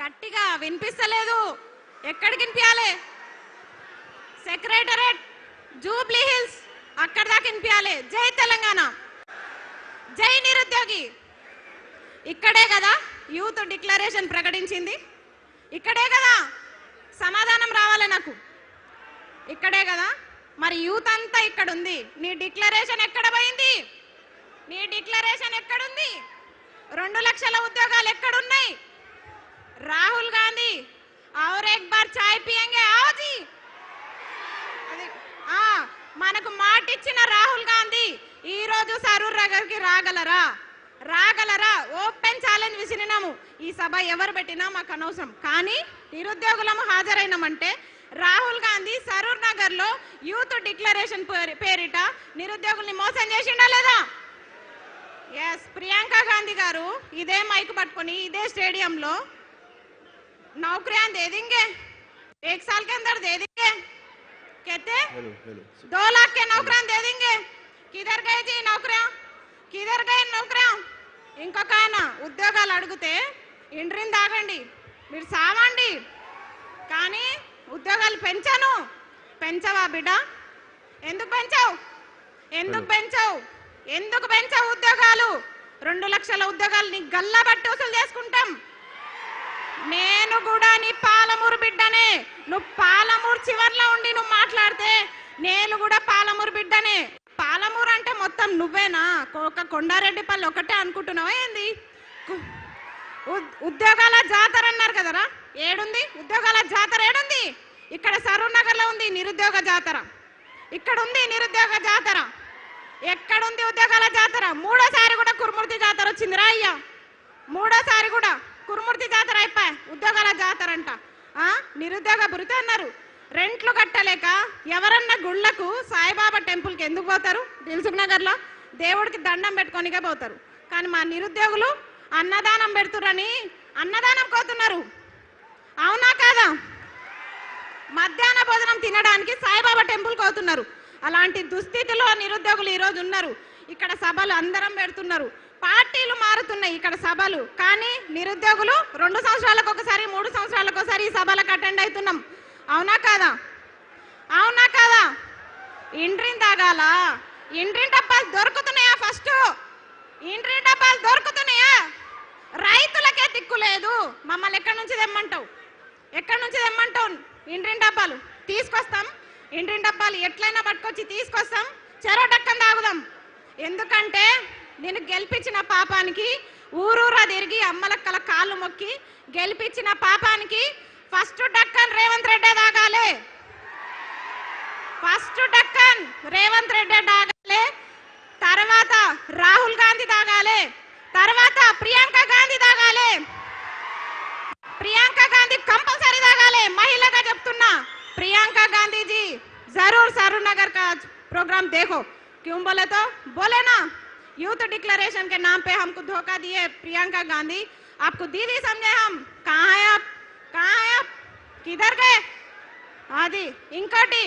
గట్టిగా వినిపిస్తలేదు. ఎక్కడికి వినిపించాలి? సెక్రటరేట్, జూబ్లీ హిల్స్, అక్కడ దాకా వినిపించాలి. జై తెలంగాణ, జై నిరుద్యోగి. ఇక్కడే కదా యూత్ డిక్లరేషన్ ప్రకటించింది, ఇక్కడే కదా సమాధానం రావాలి నాకు, ఇక్కడే కదా. మరి యూత్ అంతా ఇక్కడ ఉంది, నీ డిక్లరేషన్ ఎక్కడ పోయింది? నీ డిక్లరేషన్ ఎక్కడుంది? 2 లక్షల ఉద్యోగాలు ఎక్కడున్నాయి? రాహుల్ గాంధీ और एक बार चाय पियेंगे आओ जी. మనకు మాట ఇచ్చిన రాహుల్ గాంధీ ఈ రోజు సరూర్ నగర్కి రాగలరా? ఓపెన్ ఛాలెంజ్ విసిరినాము. ఈ సభ ఎవరు పెట్టినా మాకు అనవసరం, కానీ నిరుద్యోగులము హాజరైనామంటే రాహుల్ గాంధీ సరూర్ నగర్ లో యూత్ డిక్లరేషన్ పేరిట నిరుద్యోగుల్ని మోసం చేసిండా లేదా? ఎస్, ప్రియాంక గాంధీ గారు ఇదే మైక్ పట్టుకొని ఇదే స్టేడియంలో नौकरियां दे देंगे, 1 साल के अंदर दे देंगे, कहते 2 लाख के नौकरियां दे देंगे. किधर गए जी नौकरियां? किधर गए नौकरियां? ఇంకొక ఆయన ఉద్యోగాలు అడిగితే ఇండ్రిని తాగండి, మీరు సావండి, కానీ ఉద్యోగాలు పెంచవా బిడ్డ? ఎందుకు పెంచావు ఉద్యోగాలు? 2 లక్షల ఉద్యోగాలు నీ గల్లా బట్టి వసూలు చేసుకుంటాం. నేను కూడా నీ పాలమూరు బిడ్డనే. నువ్వు పాలమూరు చివర్లో ఉండి నువ్వు మాట్లాడితే నేను కూడా పాలమూరు బిడ్డనే. పాలమూరు అంటే మొత్తం నువ్వేనా? కొండారెడ్డిపల్లి ఒకటే అనుకుంటున్నావా ఏంది? ఉద్యోగాల జాతర అన్నారు కదరా, ఏడుంది ఉద్యోగాల జాతర? ఏడుంది? ఇక్కడ సరూర్ నగర్ లో ఉంది నిరుద్యోగ జాతర, ఇక్కడ ఉంది నిరుద్యోగ జాతర. ఎక్కడుంది ఉద్యోగాల జాతర? 3ఓసారి కూడా కురుమూర్తి జాతర వచ్చిందిరా అయ్యా, 3ఓసారి కూడా కురుమూర్తి జాతర అయిపోయా, ఉద్యోగాల జాతర అంట. నిరుద్యోగ భృతి అన్నారు. రెంట్లు కట్టలేక ఎవరన్నా గుళ్ళకు సాయిబాబా టెంపుల్కి ఎందుకు పోతారు? దిల్సుఖ్ నగర్లో దేవుడికి దండం పెట్టుకోనికే పోతారు. కానీ మా నిరుద్యోగులు అన్నదానం పెడుతురని అన్నదానం పోతున్నారు. అవునా కాదా? మధ్యాహ్న భోజనం తినడానికి సాయిబాబా టెంపుల్కి పోతున్నారు. అలాంటి దుస్థితిలో నిరుద్యోగులు ఈరోజు ఉన్నారు. ఇక్కడ సభలు అందరం పెడుతున్నారు, పార్టీలు మారుతున్నాయి, ఇక్కడ సభలు, కానీ నిరుద్యోగులు 2 సంవత్సరాలకు ఒకసారి 3 సంవత్సరాలకు ఒకసారి ఈ సభలకు అటెండ్ అవుతున్నాం. అవునా కాదా? ఇండ్రిని తాగాల? ఇండ్రిని డబ్బాలు దొరుకుతున్నాయా? ఫస్ట్ ఇండ్రిని డబ్బాలు దొరుకుతున్నాయా? రైతులకే దిక్కు లేదు. మమ్మల్ని ఎక్కడి నుంచి తెమ్మంటావు? ఇండ్రిని డబ్బాలు తీసుకొస్తాం, ఇండ్రిని డబ్బాలు ఎట్లయినా పట్టుకొచ్చి తీసుకొస్తాం, చెరో డక్కని తాగుదాం. ఎందుకంటే నేను గెలిపించిన పాపానికి ఊరూరా తిరిగి అమ్మలక్కల కాళ్ళు మొక్కి గెలిపించిన పాపానికి ఫస్ట్ డక్కన్ రేవంత్ రెడ్డి తాగాలి. ఫస్ట్ డక్కన్ రేవంత్ రెడ్డి తాగాలి, తర్వాత రాహుల్ గాంధీ తాగాలి, తర్వాత ప్రియాంక గాంధీ తాగాలి. ప్రియాంక గాంధీ కంపల్సరీ తాగాలి. మహిళగా చెప్తున్నా, ప్రియాంక गांधी जी जरूर सरूर नगर का प्रोग्राम देखो. क्यों बोले तो बोले ना, यूथ डिक्लेरेशन के नाम पे हमको धोखा दिए प्रियंका गांधी. आपको दीदी समझे हम? कहाँ है आप? किधर गए? అది ఇంకోటి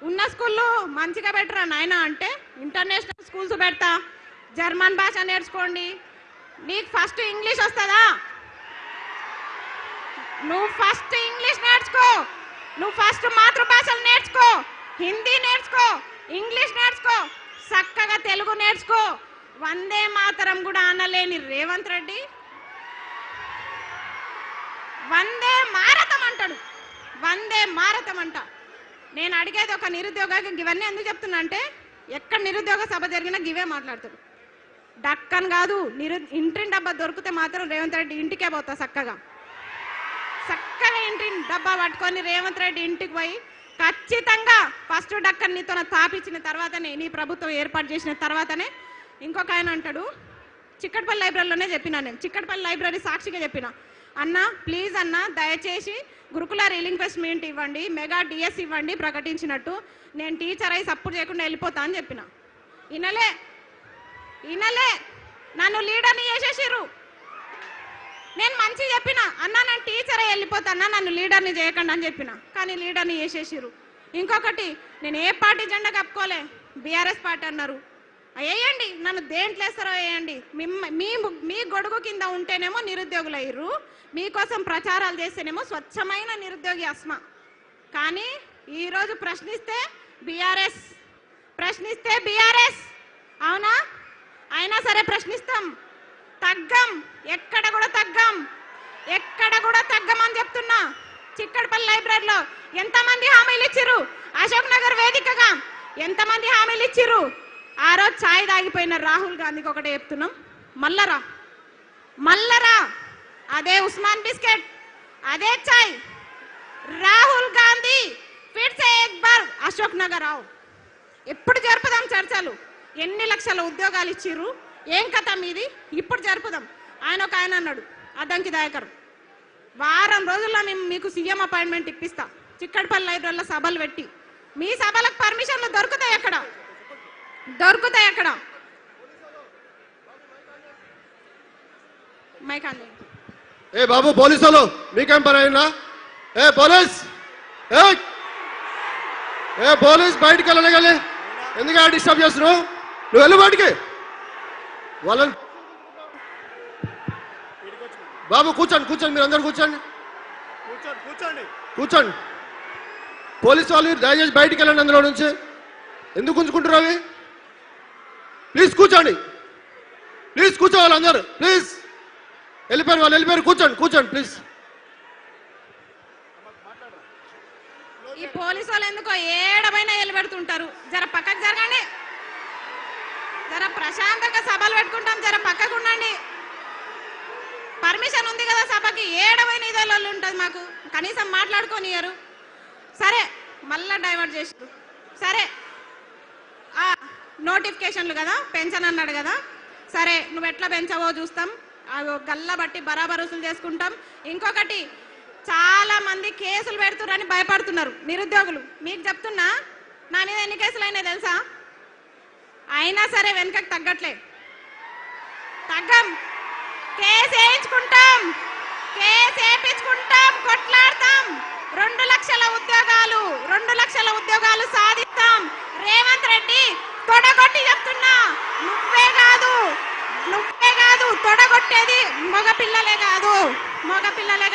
ఉన్న స్కూల్లో మంచిగా పెట్టరా నాయన అంటే ఇంటర్నేషనల్ స్కూల్స్ పెడతా, జర్మన్ భాష నేర్చుకోండి. నీకు ఫస్ట్ ఇంగ్లీష్ వస్తుందా? నువ్వు ఫస్ట్ ఇంగ్లీష్ నేర్చుకో, నువ్వు ఫస్ట్ మాతృభాషలు నేర్చుకో, హిందీ నేర్చుకో, ఇంగ్లీష్ నేర్చుకో, చక్కగా తెలుగు నేర్చుకో. వందే మాతరం కూడా అనలేని రేవంత్ రెడ్డి వందే మారతం అంటాడు, వందే మారతం అంట. నేను అడిగేది ఒక నిరుద్యోగకి ఇవన్నీ ఎందుకు చెప్తున్నా అంటే, ఎక్కడ నిరుద్యోగ సభ జరిగినా గివే మాట్లాడతాడు. డక్కన్ కాదు, ఇంటిని డబ్బా దొరికితే మాత్రం రేవంత్ రెడ్డి ఇంటికే పోతా. చక్కగా ఇంటిని డబ్బా పట్టుకొని రేవంత్ రెడ్డి ఇంటికి పోయి ఖచ్చితంగా ఫస్ట్ డక్కన్ నీతో తాపించిన తర్వాతనే, నీ ప్రభుత్వం ఏర్పాటు చేసిన తర్వాతనే. ఇంకొక ఆయన అంటాడు, చిక్కడపల్లి లైబ్రరీలోనే చెప్పినా, నేను చిక్కడపల్లి లైబ్రరీ సాక్షిగా చెప్పిన, అన్న ప్లీజ్ అన్న దయచేసి గురుకుల రీలింక్వెస్ట్మెంట్ ఇవ్వండి, మెగా డిఎస్ ఇవ్వండి ప్రకటించినట్టు, నేను టీచర్ అయి సపోర్ట్ చేయకుండా వెళ్ళిపోతా అని చెప్పిన. ఇనలే నన్ను లీడర్ని చేసేసిర్రు. నేను మంచి చెప్పిన, అన్న నేను టీచర్ అయి వెళ్ళిపోతాన్నా, నన్ను లీడర్ని చేయకండి అని చెప్పిన, కానీ లీడర్ని చేసేసిర్రు. ఇంకొకటి, నేను ఏ పార్టీ జెండా కప్పుకోలే, బీఆర్ఎస్ పార్టీ అన్నారు. వేయండి, నన్ను దేంట్లో వేస్తారో వేయండి. మీ గొడుగు కింద ఉంటేనేమో నిరుద్యోగులు అయ్యారు, మీకోసం ప్రచారాలు చేస్తేనేమో స్వచ్ఛమైన నిరుద్యోగి అస్మా. కానీ ఈరోజు ప్రశ్నిస్తే బీఆర్ఎస్ అవునా? అయినా సరే ప్రశ్నిస్తాం, తగ్గం, ఎక్కడ కూడా తగ్గం అని చెప్తున్నా. చిక్కడపల్లి లైబ్రరీలో ఎంతమంది హామీలు ఇచ్చిర్రు? అశోక్ నగర్ వేదికగా ఎంతమంది హామీలు ఇచ్చిర్రు? ఆ రోజు ఛాయ్ తాగిపోయిన రాహుల్ గాంధీకి ఒకటే చెప్తున్నాం, మల్లరా అదే ఉస్మాన్ బిస్కెట్, అదే ఛాయ్. రాహుల్ గాంధీ ఫిర్ సే ఏక్ బార్ అశోక్ నగర్ ఆవ్. ఎప్పుడు జరుపుదాం చర్చలు? ఎన్ని లక్షల ఉద్యోగాలు ఇచ్చిర్రు? ఏం కథ మీది? ఇప్పుడు జరుపుదాం. ఆయన అన్నాడు, అద్దంకి దయాకర్, వారం రోజుల్లో మీకు సీఎం అపాయింట్మెంట్ ఇప్పిస్తా, చిక్కడపల్లి లైబ్రరీలో సభలు పెట్టి. మీ సభలకు పర్మిషన్లు దొరుకుతాయి అక్కడ? మైకాండి. ఏ బాబు పోలీసులు మీకేం పని అయినా? ఏ పోలీస్ బయటికి వెళ్ళగలి, ఎందుకు డిస్టర్బ్ చేస్తున్నావు? నువ్వు వెళ్ళు బయటికి. వాళ్ళని బాబు కూర్చోండి, మీరు అందరు కూర్చోండి. పోలీసు వాళ్ళు దయచేసి బయటికి వెళ్ళండి అందులో నుంచి. ఎందుకు ఉంచుకుంటారు అవి? ప్లీజ్ కూర్చోండి, కూర్చోవాలి అందరు. ప్లీజ్ వెళ్ళిపోయారు, కూర్చోండి ప్లీజ్. ఈ పోలీసు వాళ్ళు ఎందుకో ఏడమైనా వెళ్ళిపెడుతుంటారు. జర పక్కకు జరగండి, జర ప్రశాంతంగా సభలు పెట్టుకుంటాం, జర పక్కకు ఉండండి. పర్మిషన్ ఉంది కదా సభకి, ఏడమైన ఇదేళ్ళు ఉంటుంది మాకు, కనీసం మాట్లాడుకోనియరు. సరే మళ్ళా డైవర్ట్ చేసారు. సరే నోటిఫికేషన్లు కదా, పెన్షన్ అన్నాడు కదా, సరే నువ్వు ఎట్లా పెంచవో చూస్తాం, గల్ల బట్టి బరాబర్ వసూలు చేసుకుంటాం. ఇంకొకటి, చాలా మంది కేసులు పెడుతున్నారని భయపడుతున్నారు నిరుద్యోగులు. మీకు చెప్తున్నా, నా మీద ఎన్ని కేసులు అయినాయి తెలుసా? అయినా సరే వెనుకకు తగ్గం. కేసు వేయించుకుంటాం, కొట్లాడతాం. 2 లక్షల ఉద్యోగాలు సాధిస్తాం. రేవంత్ రెడ్డి తొడగొట్టి చెప్తున్నా, నువ్వే కాదు తొడగొట్టేది మగ పిల్లలే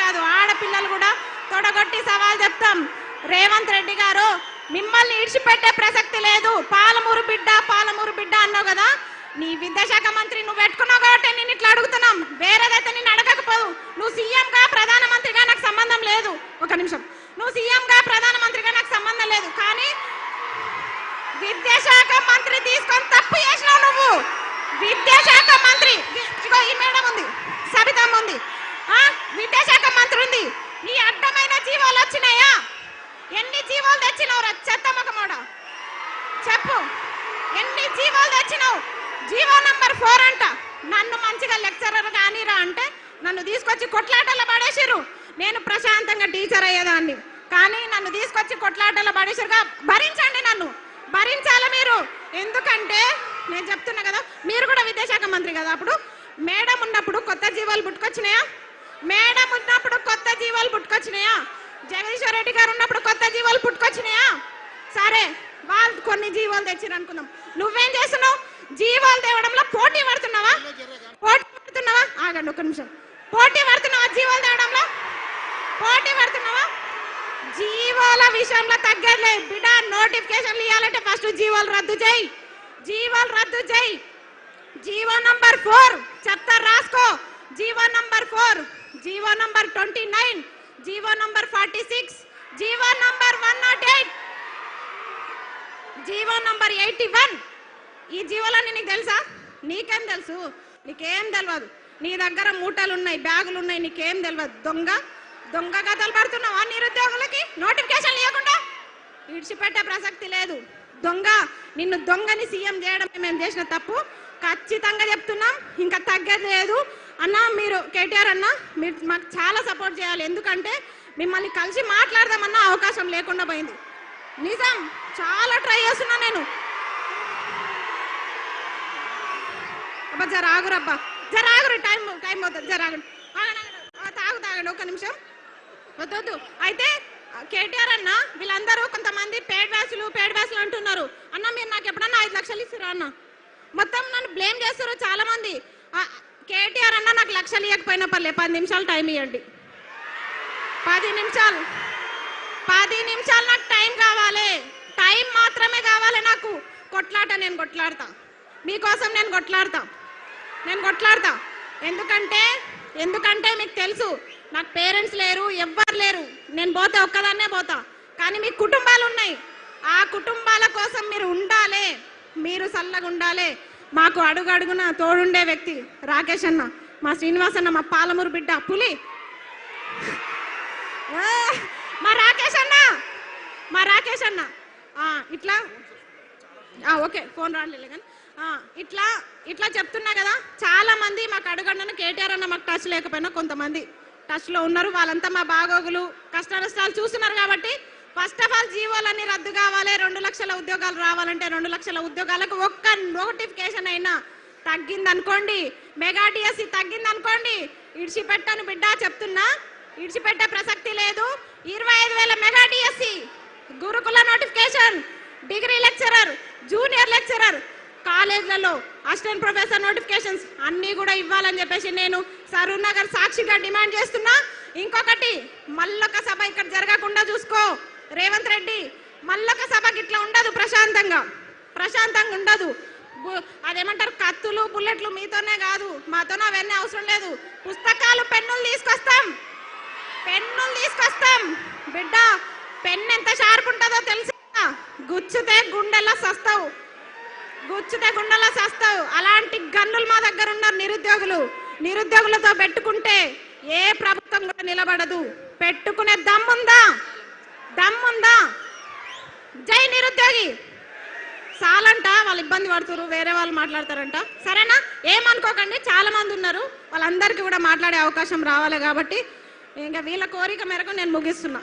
కాదు, ఆడపిల్లలు కూడా తొడగొట్టి సవాల్ చెప్తాం. రేవంత్ రెడ్డి గారు, మిమ్మల్ని ఇడిచిపెట్టే ప్రసక్తి లేదు. పాలమూరు బిడ్డ అన్నావు కదా, నీ విద్యాశాఖ మంత్రి నువ్వు పెట్టుకున్నావు కాబట్టి నేను ఇట్లా అడుగుతున్నాం. వేరేదైతే నేను అడగకపోదు. నువ్వు సీఎంగా ప్రధానమంత్రిగా నాకు సంబంధం లేదు. ఒక నిమిషం, నువ్వు సీఎంగా ప్రధానమంత్రిగా నాకు సంబంధం లేదు. కానీ విద్యాశాఖ మంత్రి తీసుకొని తప్పు చేసినావు నువ్వు. విద్యాశాఖ మంత్రి, ఈ మేడం ఉంది, సబితమ్మ ఉంది, విద్యాశాఖ మంత్రి ఉంది. నీ అడ్డమైన జీవాలు వచ్చినాయా? ఎన్ని జీవాలు తెచ్చినావు రా చెత్త మొకమోడ? చెప్పు, ఎన్ని జీవాలు తెచ్చినావు? జీవో నంబర్ 4 అంట. నన్ను మంచిగా లెక్చరర్ కానీరా అంటే నన్ను తీసుకొచ్చి కొట్లాటలో పడేసిర్రు. నేను ప్రశాంతంగా టీచర్ అయ్యేదాన్ని, కానీ నన్ను తీసుకొచ్చి కొట్లాటలో పడేసిరుగా. భరించండి, నన్ను భరించాలి మీరు. ఎందుకంటే నేను చెప్తున్నా కదా, మీరు కూడా విద్యాశాఖ మంత్రి కదా, అప్పుడు మేడం ఉన్నప్పుడు కొత్త జీవాలు పుట్టుకొచ్చినాయా? జగదీశ్వర్ రెడ్డి గారు ఉన్నప్పుడు కొత్త జీవాలు పుట్టుకొచ్చినాయా? సరే, వాళ్ళు కొన్ని జీవాలు తెచ్చిరు అనుకుందాం. నువ్వేం చేస్తున్నావు? జీవాలు తేవడంలో పోటీ పడుతున్నావా? ఆగండి ఒక నిమిషం. పోటీ పడుతున్నావా? జీవాలు తేవడంలో పోటీ పడుతున్నావా? జీవాల విషయంలో తగ్గలే బిడ్డ. నోటిఫికేషన్లు ఇవ్వాలంటే ఫస్ట్ జీవాలు రద్దు చేయి. జీవో నంబర్ 4 చెప్తా, రాసుకో. GO number 4, GO number 29, GO number 46, GO number 108, GO number 81. ఈ జీవోలన్నీ నీకు తెలుసా? నీకేం తెలుసు? నీకేం తెలియదు. నీ దగ్గర మూటలు ఉన్నాయి, బ్యాగులు ఉన్నాయి, నీకేం తెలియదు. దొంగ కథలు పడుతున్నావా నిరుద్యోగులకి? నోటిఫికేషన్ లేకుండా ఇడిచిపెట్టే ప్రసక్తి లేదు. నిన్ను దొంగని సీఎం చేయడం మేము చేసిన తప్పు, ఖచ్చితంగా చెప్తున్నాం. ఇంకా తగ్గేది లేదు అన్న. మీరు కేటీఆర్ అన్న, మీరు మాకు చాలా సపోర్ట్ చేయాలి. ఎందుకంటే మిమ్మల్ని కలిసి మాట్లాడదామన్న అవకాశం లేకుండా పోయింది. నిజం, చాలా ట్రై చేస్తున్నా నేను. అబ్బా జరాగురబ్బా, జరాగురు, టైం అవుతుంది, జరాగండి. తాగండి ఒక నిమిషం. వద్దు. అయితే కేటీఆర్ అన్న, వీళ్ళందరూ కొంతమంది పేడ్ బ్యాచ్లు అంటున్నారు. అన్న మీరు నాకు ఎప్పుడన్నా 5 లక్షలు ఇస్తారా అన్న? మొత్తం నన్ను బ్లేమ్ చేస్తారు చాలా మంది. కేటీఆర్ అన్న నాకు లక్షలు ఇవ్వకపోయినా పర్లే, 10 నిమిషాలు టైం ఇవ్వండి. 10 నిమిషాలు నాకు టైం కావాలి. టైం మాత్రమే కావాలి నాకు. కొట్లాట నేను కొట్లాడతా, మీకోసం నేను కొట్లాడతా. ఎందుకంటే మీకు తెలుసు నాకు పేరెంట్స్ లేరు, ఎవ్వరు లేరు. నేను పోతే ఒక్కదాన్నే పోతా. కానీ మీకు కుటుంబాలు ఉన్నాయి. ఆ కుటుంబాల కోసం మీరు ఉండాలి, మీరు చల్లగా ఉండాలి. మాకు అడుగడుగున తోడుండే వ్యక్తి రాకేష్ అన్న, మా శ్రీనివాస్ అన్న, మా పాలమూరు బిడ్డ పులి, మా రాకేష్ అన్న ఇట్లా ఓకే ఫోన్ రాలేదు కానీ ఇట్లా చెప్తున్నా కదా. చాలా మంది మాకు అడుగడుగున కేటీఆర్ అన్న మాకు టచ్ లేకపోయినా కొంతమంది టచ్లో ఉన్నారు. వాళ్ళంతా మా బాగోగులు కష్ట నష్టాలు చూస్తున్నారు. కాబట్టి ఫస్ట్ ఆఫ్ ఆల్ జీవోలన్నీ రద్దు కావాలి. 2 లక్షల ఉద్యోగాలు రావాలంటే 2 లక్షల ఉద్యోగాలకు ఒక్క నోటిఫికేషన్ అయినా తగ్గిందనుకోండి, మెగా డిఎస్సి తగ్గిందనుకోండి, ఇడిచిపెట్టాను బిడ్డ చెప్తున్నా, ఇడిచిపెట్టే ప్రసక్తి లేదు. 25,000 మెగా డిఎస్సి, గురుకుల notification, degree lecturer, junior lecturer, కాలేజ్లలో అసిస్టెంట్ ప్రొఫెసర్ నోటిఫికేషన్స్ అన్నీ కూడా ఇవ్వాలని చెప్పేసి నేను సరూర్ నగర్ సాక్షిగా డిమాండ్ చేస్తున్నా. ఇంకొకటి, మల్లొక సభ ఇక్కడ జరగకుండా చూసుకో రేవంత్ రెడ్డి. మల్లొక సభకి ఇట్లా ఉండదు, ప్రశాంతంగా ఉండదు. అదేమంటారు, కత్తులు బుల్లెట్లు మీతోనే కాదు, మాతోనే అవన్నీ అవసరం లేదు. పుస్తకాలు పెన్నులు తీసుకొస్తాం బిడ్డ. పెన్ను ఎంత షార్ప్ ఉంటుందో తెలుసా? గుచ్చితే గుండెలా సస్తావు. అలాంటి గన్నులు మా దగ్గర ఉన్నారు నిరుద్యోగులతో పెట్టుకుంటే ఏ ప్రభుత్వం కూడా నిలబడదు. పెట్టుకునే దమ్ముందా? జై నిరుద్యోగి. చాలంట, వాళ్ళు ఇబ్బంది పడుతున్నారు, వేరే వాళ్ళు మాట్లాడతారంట. సరేనా, ఏమనుకోకండి, చాలా మంది ఉన్నారు, వాళ్ళందరికీ కూడా మాట్లాడే అవకాశం రావాలి. కాబట్టి ఇంకా వీళ్ళ కోరిక మేరకు నేను ముగిస్తున్నా.